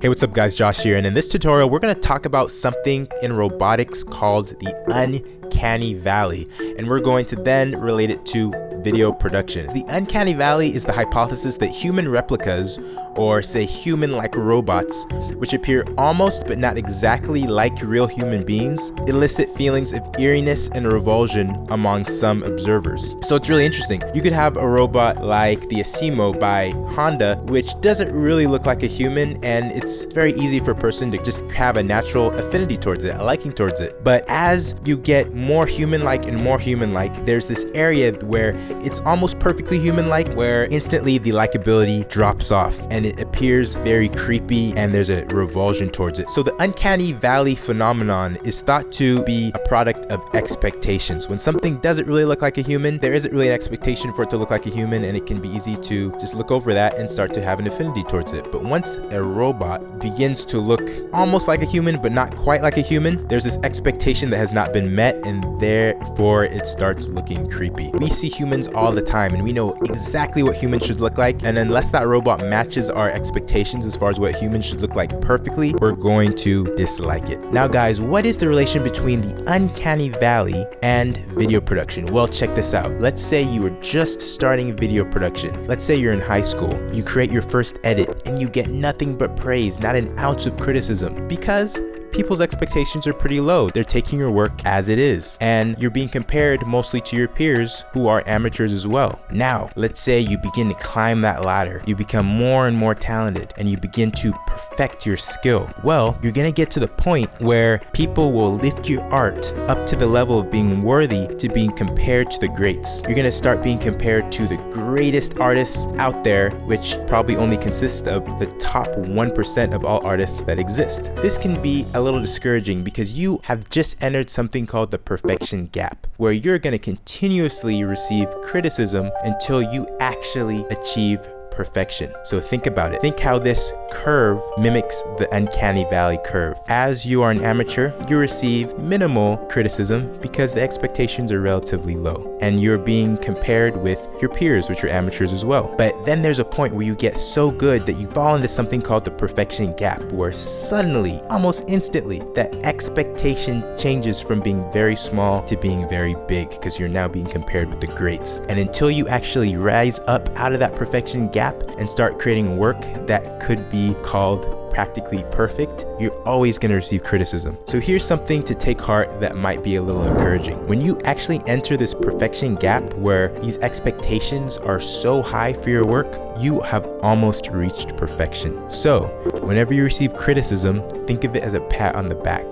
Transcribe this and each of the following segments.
Hey, what's up guys, Josh here, and in this tutorial we're going to talk about something in robotics called the uncanny valley, and we're going to then relate it to video production. The uncanny valley is the hypothesis that human replicas, or say human-like robots, which appear almost but not exactly like real human beings, elicit feelings of eeriness and revulsion among some observers. So it's really interesting. You could have a robot like the Asimo by Honda, which doesn't really look like a human, and it's very easy for a person to just have a natural affinity towards it, a liking towards it. But as you get more human-like and more human-like, there's this area where it's almost perfectly human-like, where instantly the likability drops off and it appears very creepy and there's a revulsion towards it. So the uncanny valley phenomenon is thought to be a product of expectations. When something doesn't really look like a human, there isn't really an expectation for it to look like a human, and it can be easy to just look over that and start to have an affinity towards it. But once a robot begins to look almost like a human but not quite like a human, there's this expectation that has not been met, and therefore it starts looking creepy. We see humans all the time and we know exactly what humans should look like, and unless that robot matches our expectations as far as what humans should look like perfectly, we're going to dislike it. Now guys, what is the relation between the uncanny valley and video production? Well, check this out. Let's say you are just starting video production. Let's say you're in high school. You create your first edit and you get nothing but praise, not an ounce of criticism, because people's expectations are pretty low. They're taking your work as it is, and you're being compared mostly to your peers who are amateurs as well. Now, let's say you begin to climb that ladder. You become more and more talented and you begin to perfect your skill. Well, you're gonna get to the point where people will lift your art up to the level of being worthy to being compared to the greats. You're gonna start being compared to the greatest artists out there, which probably only consist of the top 1% of all artists that exist. This can be a little discouraging because you have just entered something called the perfection gap, where you're going to continuously receive criticism until you actually achieve perfection. So think about it. Think how this curve mimics the uncanny valley curve. As you are an amateur, you receive minimal criticism because the expectations are relatively low, and you're being compared with your peers, which are amateurs as well. But then there's a point where you get so good that you fall into something called the perfection gap, where suddenly, almost instantly, that expectation changes from being very small to being very big, because you're now being compared with the greats. And until you actually rise up out of that perfection gap and start creating work that could be called practically perfect, you're always going to receive criticism. So here's something to take heart that might be a little encouraging. When you actually enter this perfection gap where these expectations are so high for your work, you have almost reached perfection. So whenever you receive criticism, think of it as a pat on the back.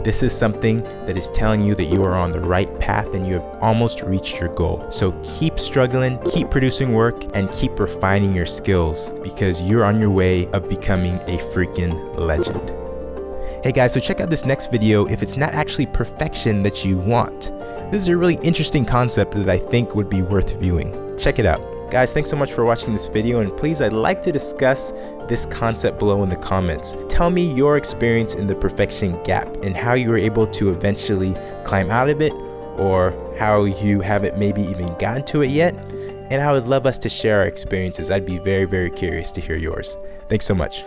This is something that is telling you that you are on the right path and you have almost reached your goal. So keep struggling, keep producing work, and keep refining your skills, because you're on your way of becoming a freaking legend. Hey guys, so check out this next video if it's not actually perfection that you want. This is a really interesting concept that I think would be worth viewing. Check it out. Guys, thanks so much for watching this video, and please, I'd like to discuss this concept below in the comments. Tell me your experience in the perfection gap and how you were able to eventually climb out of it, or how you haven't maybe even gotten to it yet. And I would love us to share our experiences. I'd be very, very curious to hear yours. Thanks so much.